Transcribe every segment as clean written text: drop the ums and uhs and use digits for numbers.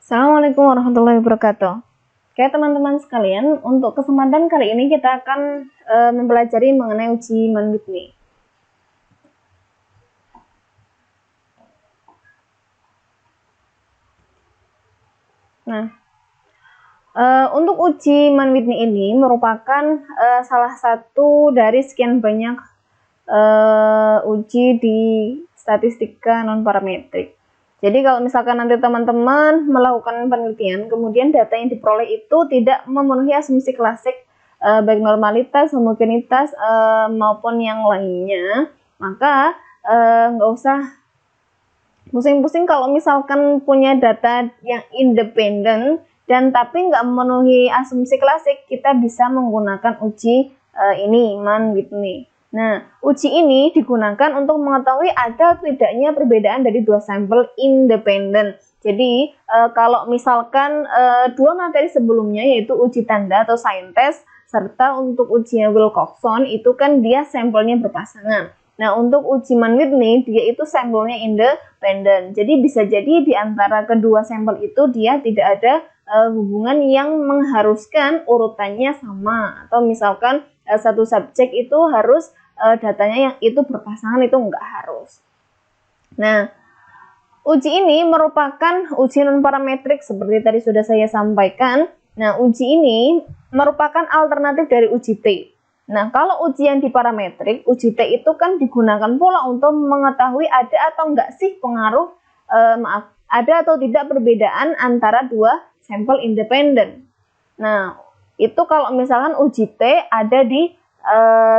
Assalamualaikum warahmatullahi wabarakatuh. Oke teman-teman sekalian, untuk kesempatan kali ini kita akan mempelajari mengenai uji Mann-Whitney. Nah, untuk uji Mann-Whitney ini merupakan salah satu dari sekian banyak uji di statistika non-parametrik. Jadi kalau misalkan nanti teman-teman melakukan penelitian, kemudian data yang diperoleh itu tidak memenuhi asumsi klasik, baik normalitas, homogenitas, maupun yang lainnya, maka nggak usah pusing-pusing kalau misalkan punya data yang independen dan tapi nggak memenuhi asumsi klasik, kita bisa menggunakan uji ini, Mann-Whitney. Nah, uji ini digunakan untuk mengetahui ada tidaknya perbedaan dari dua sampel independen. Jadi, kalau misalkan dua materi sebelumnya yaitu uji tanda atau sign test, serta untuk uji Wilcoxon itu kan dia sampelnya berpasangan. Nah, untuk uji Mann-Whitney dia itu sampelnya independen. Jadi bisa jadi di antara kedua sampel itu dia tidak ada hubungan yang mengharuskan urutannya sama, atau misalkan satu subjek itu harus datanya yang itu berpasangan, itu enggak harus. Nah, uji ini merupakan uji non-parametrik seperti tadi sudah saya sampaikan. Nah, uji ini merupakan alternatif dari uji T. Nah, kalau uji yang di parametrik, uji T itu kan digunakan pula untuk mengetahui ada atau enggak sih pengaruh, ada atau tidak perbedaan antara dua sampel independen. Nah, itu kalau misalkan uji T ada di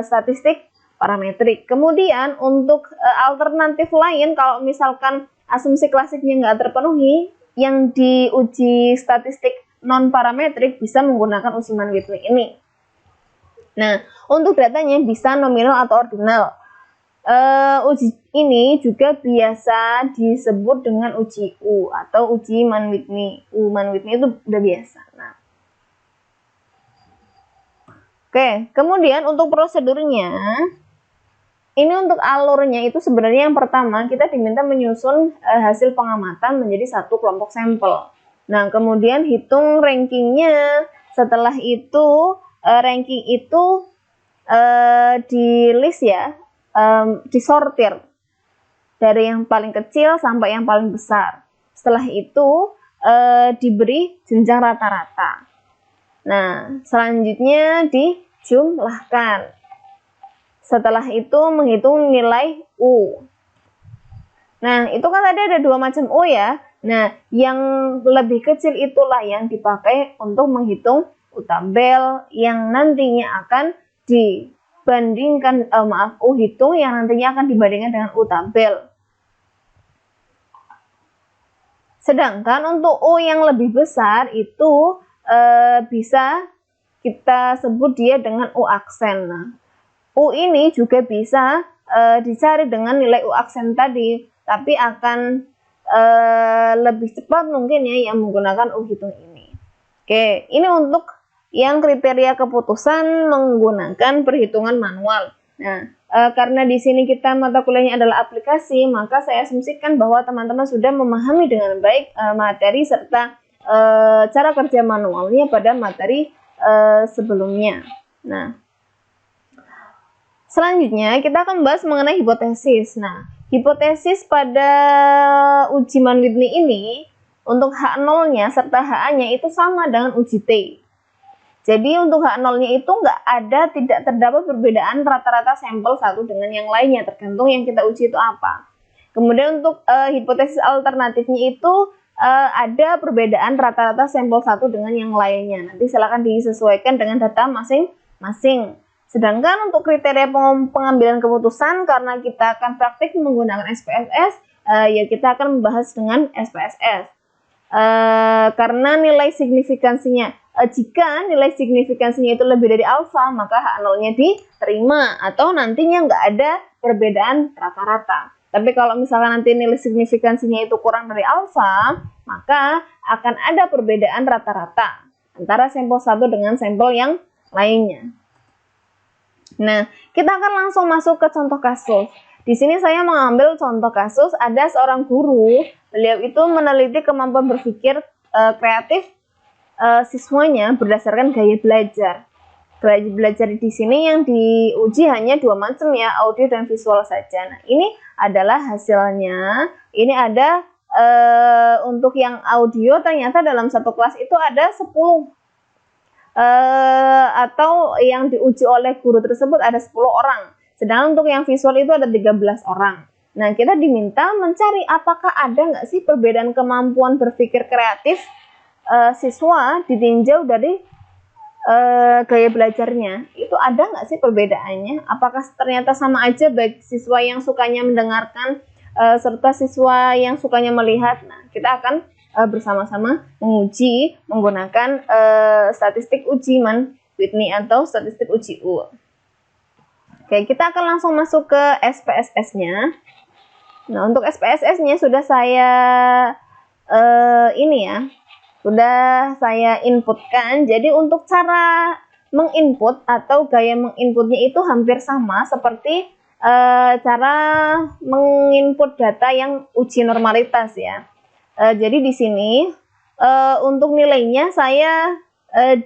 statistik parametrik. Kemudian untuk alternatif lain, kalau misalkan asumsi klasiknya nggak terpenuhi, yang diuji statistik non parametrik bisa menggunakan uji Mann-Whitney ini. Nah, untuk datanya bisa nominal atau ordinal. Uji ini juga biasa disebut dengan uji U atau uji Mann-Whitney. Mann-Whitney itu udah biasa. Nah, oke, kemudian untuk prosedurnya, ini untuk alurnya itu sebenarnya yang pertama kita diminta menyusun hasil pengamatan menjadi satu kelompok sampel. Nah, kemudian hitung rankingnya. Setelah itu ranking itu di list ya, disortir dari yang paling kecil sampai yang paling besar. Setelah itu diberi jenjang rata-rata. Nah, selanjutnya dijumlahkan. Setelah itu menghitung nilai U. Nah, itu kan tadi ada dua macam U ya. Nah, yang lebih kecil itulah yang dipakai untuk menghitung U tabel yang nantinya akan dibandingkan, U hitung yang nantinya akan dibandingkan dengan U tabel. Sedangkan untuk U yang lebih besar itu bisa kita sebut dia dengan U aksen. Nah, U ini juga bisa dicari dengan nilai U aksen tadi, tapi akan lebih cepat mungkin ya yang menggunakan U hitung ini. Oke, ini untuk yang kriteria keputusan menggunakan perhitungan manual. Nah, karena di sini kita mata kuliahnya adalah aplikasi, maka saya asumsikan bahwa teman-teman sudah memahami dengan baik materi serta cara kerja manualnya pada materi sebelumnya. Nah, selanjutnya kita akan membahas mengenai hipotesis. Nah, hipotesis pada uji Mann-Whitney ini untuk H0-nya serta HA-nya itu sama dengan uji T. Jadi untuk H0-nya itu tidak terdapat perbedaan rata-rata sampel satu dengan yang lainnya, tergantung yang kita uji itu apa. Kemudian untuk hipotesis alternatifnya itu ada perbedaan rata-rata sampel satu dengan yang lainnya. Nanti silakan disesuaikan dengan data masing-masing. Sedangkan untuk kriteria pengambilan keputusan, karena kita akan praktik menggunakan SPSS, ya kita akan membahas dengan SPSS. Karena nilai signifikansinya, jika nilai signifikansinya itu lebih dari alfa, maka H0-nya diterima, atau nantinya nggak ada perbedaan rata-rata. Tapi kalau misalkan nanti nilai signifikansinya itu kurang dari alfa, maka akan ada perbedaan rata-rata antara sampel satu dengan sampel yang lainnya. Nah, kita akan langsung masuk ke contoh kasus. Di sini saya mengambil contoh kasus, ada seorang guru, beliau itu meneliti kemampuan berpikir kreatif siswanya berdasarkan gaya belajar. Gaya belajar di sini yang diuji hanya dua macam ya, audio dan visual saja. Nah, ini adalah hasilnya. Ini ada untuk yang audio ternyata dalam satu kelas itu ada 10 atau yang diuji oleh guru tersebut ada 10 orang. Sedangkan untuk yang visual itu ada 13 orang. Nah, kita diminta mencari apakah ada nggak sih perbedaan kemampuan berpikir kreatif siswa ditinjau dari gaya belajarnya. Itu ada nggak sih perbedaannya? Apakah ternyata sama aja baik siswa yang sukanya mendengarkan serta siswa yang sukanya melihat? Nah, kita akan bersama-sama menguji menggunakan statistik uji Mann-Whitney atau statistik uji U. Oke, kita akan langsung masuk ke SPSS-nya. Nah, untuk SPSS-nya sudah saya sudah saya inputkan. Jadi untuk cara menginput atau gaya menginputnya itu hampir sama seperti cara menginput data yang uji normalitas ya. Jadi di sini untuk nilainya saya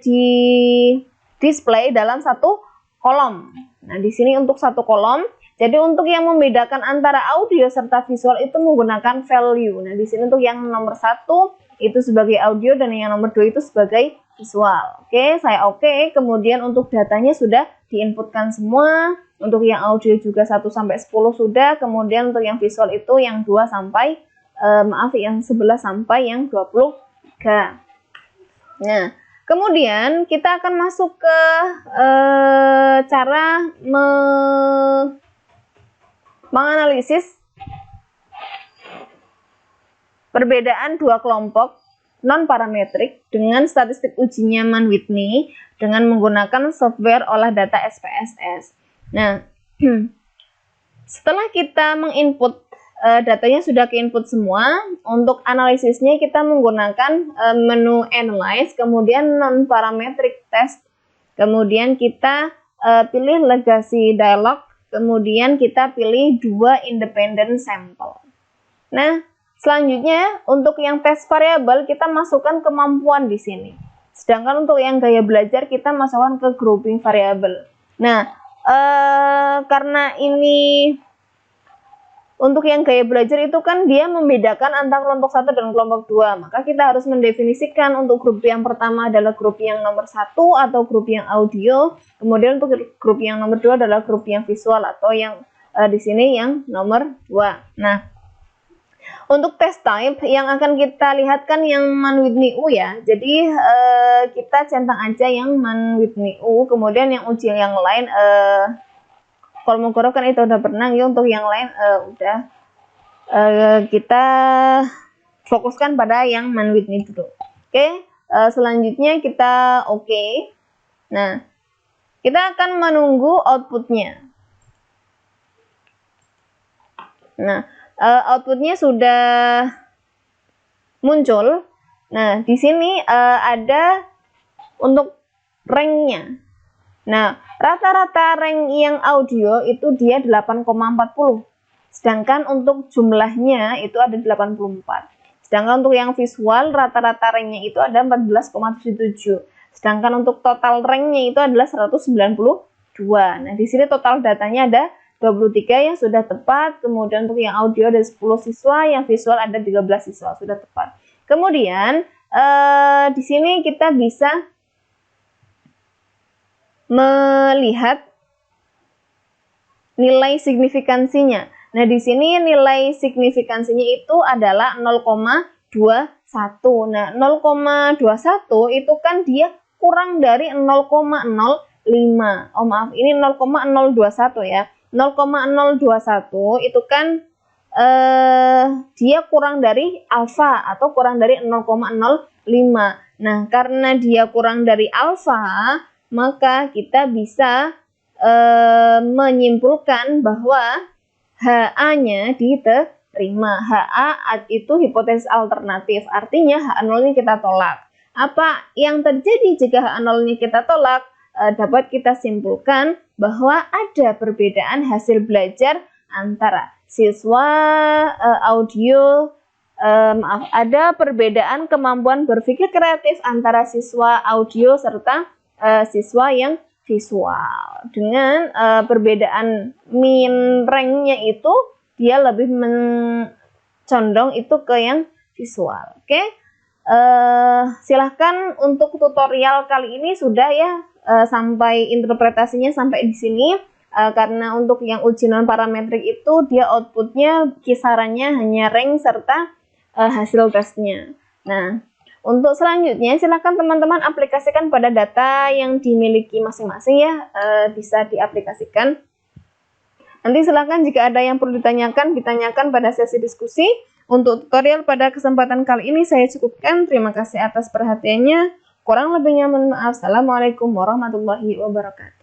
di display dalam satu kolom. Nah, di sini untuk satu kolom. Jadi untuk yang membedakan antara audio serta visual itu menggunakan value. Nah, di sini untuk yang nomor 1 itu sebagai audio dan yang nomor 2 itu sebagai visual. Oke, saya oke. Kemudian untuk datanya sudah diinputkan semua. Untuk yang audio juga 1 sampai 10 sudah. Kemudian untuk yang visual itu yang 2 sampai yang 11 sampai yang 23. Nah, kemudian kita akan masuk ke cara menganalisis perbedaan dua kelompok non-parametrik dengan statistik ujinya Mann-Whitney dengan menggunakan software olah data SPSS. Nah, setelah kita menginput datanya sudah ke-input semua, untuk analisisnya kita menggunakan menu Analyze, kemudian non-parametric test, kemudian kita pilih Legacy Dialog, kemudian kita pilih 2 independent sampel. Nah, selanjutnya untuk yang tes variabel kita masukkan kemampuan di sini. Sedangkan untuk yang gaya belajar kita masukkan ke grouping variabel. Nah, karena ini untuk yang gaya belajar itu kan dia membedakan antara kelompok 1 dan kelompok 2. Maka kita harus mendefinisikan untuk grup yang pertama adalah grup yang nomor 1 atau grup yang audio. Kemudian untuk grup yang nomor 2 adalah grup yang visual atau yang di sini yang nomor 2. Nah, untuk test type yang akan kita lihatkan yang Mann-Whitney U ya. Jadi kita centang aja yang Mann-Whitney U. Kemudian yang uji yang lain Kolmogorov kan itu udah pernah ya, untuk yang lain udah kita fokuskan pada yang Mann-Whitney dulu. Oke, selanjutnya kita oke. Nah, kita akan menunggu outputnya. Nah, outputnya sudah muncul. Nah, di sini ada untuk ranknya. Nah, rata-rata rank yang audio itu dia 8,40. Sedangkan untuk jumlahnya itu ada 84. Sedangkan untuk yang visual rata-rata ranknya itu ada 14,77. Sedangkan untuk total ranknya itu adalah 192. Nah, di sini total datanya ada 23 yang sudah tepat. Kemudian untuk yang audio ada 10 siswa, yang visual ada 13 siswa, sudah tepat. Kemudian di sini kita bisa melihat nilai signifikansinya. Nah, di sini nilai signifikansinya itu adalah 0,21. Nah, 0,21 itu kan dia kurang dari 0,05. Oh, maaf, ini 0,021 ya. 0,021 itu kan dia kurang dari alfa atau kurang dari 0,05. Nah, karena dia kurang dari alfa, maka kita bisa menyimpulkan bahwa HA-nya diterima. HA itu hipotesis alternatif, artinya HA0-nya kita tolak. Apa yang terjadi jika HA0-nya kita tolak? Dapat kita simpulkan bahwa ada perbedaan hasil belajar antara siswa audio ada perbedaan kemampuan berpikir kreatif antara siswa audio serta siswa yang visual. Dengan perbedaan ranknya itu dia lebih condong itu ke yang visual. Oke. Silahkan untuk tutorial kali ini sudah ya, sampai interpretasinya sampai di sini. Karena untuk yang uji non parametrik itu dia outputnya kisarannya hanya rank serta hasil tesnya. Nah, untuk selanjutnya silahkan teman-teman aplikasikan pada data yang dimiliki masing-masing ya, bisa diaplikasikan. Nanti silahkan jika ada yang perlu ditanyakan pada sesi diskusi. Untuk tutorial pada kesempatan kali ini saya cukupkan. Terima kasih atas perhatiannya. Kurang lebihnya mohon maaf. Assalamualaikum warahmatullahi wabarakatuh.